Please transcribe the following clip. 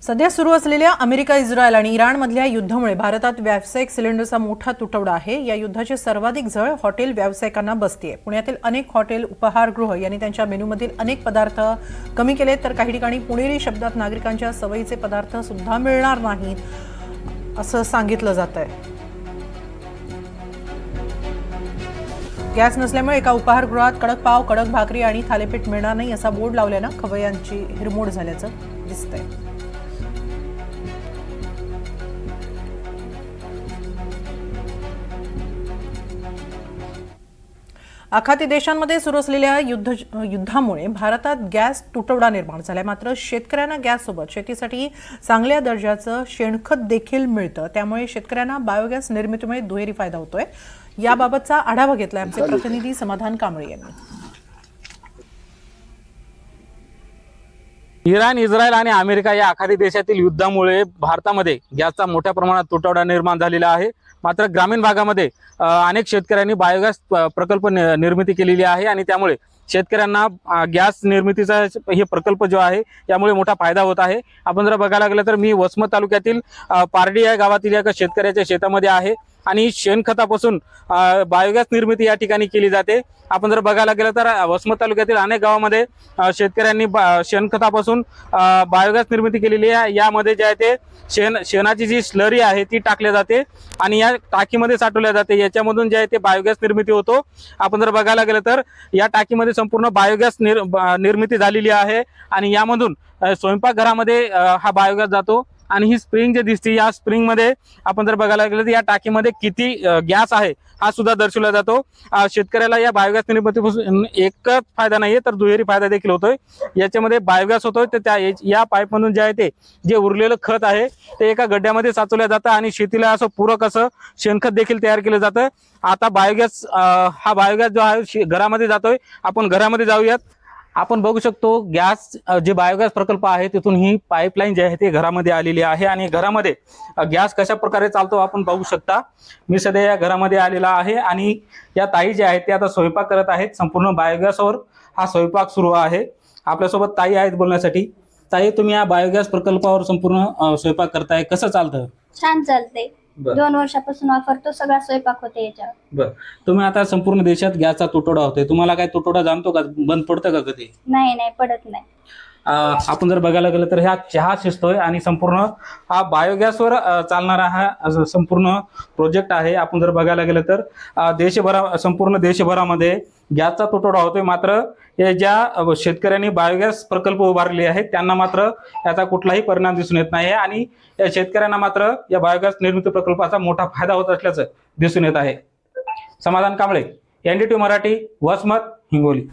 सध्या सुरू असलेल्या अमेरिका, इस्रायल आणि इराणमधल्या युद्धामुळे भारतात व्यावसायिक सिलेंडरचा मोठा तुटवडा आहे। या युद्धाची सर्वाधिक झळ हॉटेल व्यावसायिकांना बसतेय। पुण्यातील अनेक हॉटेल, उपहारगृह यांनी त्यांच्या मेनूमधील अनेक पदार्थ कमी केले, तर काही ठिकाणी पुणेरी शब्दात नागरिकांच्या सवयीचे पदार्थ सुद्धा मिळणार नाहीत असं सांगितलं जातंय। गॅस नसल्यामुळे एका उपहारगृहात कडक पाव, कडक भाकरी आणि थालीपीठ मिळणार नाही असा बोर्ड लावल्यानं खवय्यांची हिरमोड झाल्याचं दिसतंय। आखाती देशांमध्ये सुरू असलेल्या युद्धामुळे भारतात गॅस तुटवडा निर्माण झालाय। मात्र शेतकऱ्यांना गॅससोबत शेतीसाठी चांगल्या दर्जाचं शेणखत देखील मिळतं, त्यामुळे शेतकऱ्यांना बायोगॅस निर्मितीमुळे दुहेरी फायदा होतोय। याबाबतचा आढावा घेतलाय आमचे प्रतिनिधी समाधान कांबळे यांनी। इराण, इस्रायल आणि अमेरिका या आखाती देशातील युद्धामुळे भारतामध्ये गॅसचा मोठ्या प्रमाणात तुटवडा निर्माण झालेला आहे। मात्र ग्रामीण भागामध्ये अनेक शेतकऱ्यांनी बायोगॅस प्रकल्प निर्मिती केलेली आहे आणि त्यामुळे शेतकऱ्यांना गॅस निर्मितीचा हे प्रकल्प जो आहे यामुळे मोठा फायदा होत आहे। आपण जर बघायला गेलं तर मी वसमत तालुक्यातील पारडी या गावातील एका शेतकऱ्याच्या शेतामध्ये आहे आणि शेणखतापासून बायोगॅस निर्मिती या ठिकाणी केली जाते। आपण जर बघायला गेलं तर वसमत तालुक्यातील अनेक गावामध्ये शेतकऱ्यांनी शेणखतापासून बायोगॅस निर्मिती केलेली आहे। यामध्ये जे आहे ते शेणाची जी स्लरी आहे ती टाकली जाते आणि या टाकीमध्ये साठवल्या जाते। याच्यामधून जे आहे ते बायोगॅस निर्मिती होतो। आपण जर बघायला गेलं तर या टाकीमध्ये संपूर्ण बायोगॅस निर्मिती झालेली आहे आणि यामधून स्वयंपाकघरामध्ये हा बायोगॅस जातो। आणि ही स्प्रिंग जे दिसते, या स्प्रिंग मध्ये आपण जर बघायला गेलं तर या टाकीमध्ये किती गॅस आहे हा सुद्धा दर्शवला जातो। शेतकऱ्याला या बायोगॅस निर्मितीपासून एकच फायदा नाहीये तर दुहेरी फायदा देखील होतोय। याच्यामध्ये बायोगॅस होतोय तर त्या या पाईप मधून जे आहे ते जे उरलेलं खत आहे ते एका गड्ड्यामध्ये साचवलं जातं आणि शेतीला असं पूरक असं शेणखत देखील तयार केलं जातं। आता बायोगॅस हा बायोगॅस जो आहे घरामध्ये जातोय। आपण घरामध्ये जाऊयात। आपण बघू शकतो गॅस जे बायोगॅस प्रकल्प आहे तिथून ही पाईपलाईन जी आहे ती घरामध्ये आलेली आहे आणि घरामध्ये गॅस कशा प्रकारे चालतो आपण बघू शकता। मी सध्या या घरामध्ये आलेला आहे आणि या ताई जे आहेत ते आता स्वयंपाक करत आहेत। संपूर्ण बायोगॅसवर हा स्वयंपाक सुरू आहे। आपल्यासोबत ताई आहेत बोलण्यासाठी। ताई, तुम्ही या बायोगॅस प्रकल्पावर संपूर्ण स्वयंपाक करताय, कसं चालतं? छान चालते। 2 वर्षापासून वापरतो, सगळा स्वयंपाक होते याच्यावर। बरं, तुम्ही आता संपूर्ण देशात गॅसचा तुटवडा होतोय, तुम्हाला काय तुटवडा जाणतो का? बंद पडतं का कधी? नाही पडत नाही। आपण जर बघायला गेलं तर ह्या चहा शिजतोय आणि संपूर्ण हा बायोगॅसवर चालणारा हा संपूर्ण प्रोजेक्ट आहे। आपण जर बघायला गेलं तर संपूर्ण देशभरामध्ये गॅसचा तुटवडा होतोय। मात्र हे ज्या शेतकऱ्यांनी बायोगॅस प्रकल्प उभारले आहेत त्यांना मात्र याचा कुठलाही परिणाम दिसून येत नाही आणि या शेतकऱ्यांना मात्र या बायोगॅस निर्मिती प्रकल्पाचा मोठा फायदा होत असल्याचं दिसून येत आहे। समाधान कांबळे, NDTV मराठी, वसमत, हिंगोली।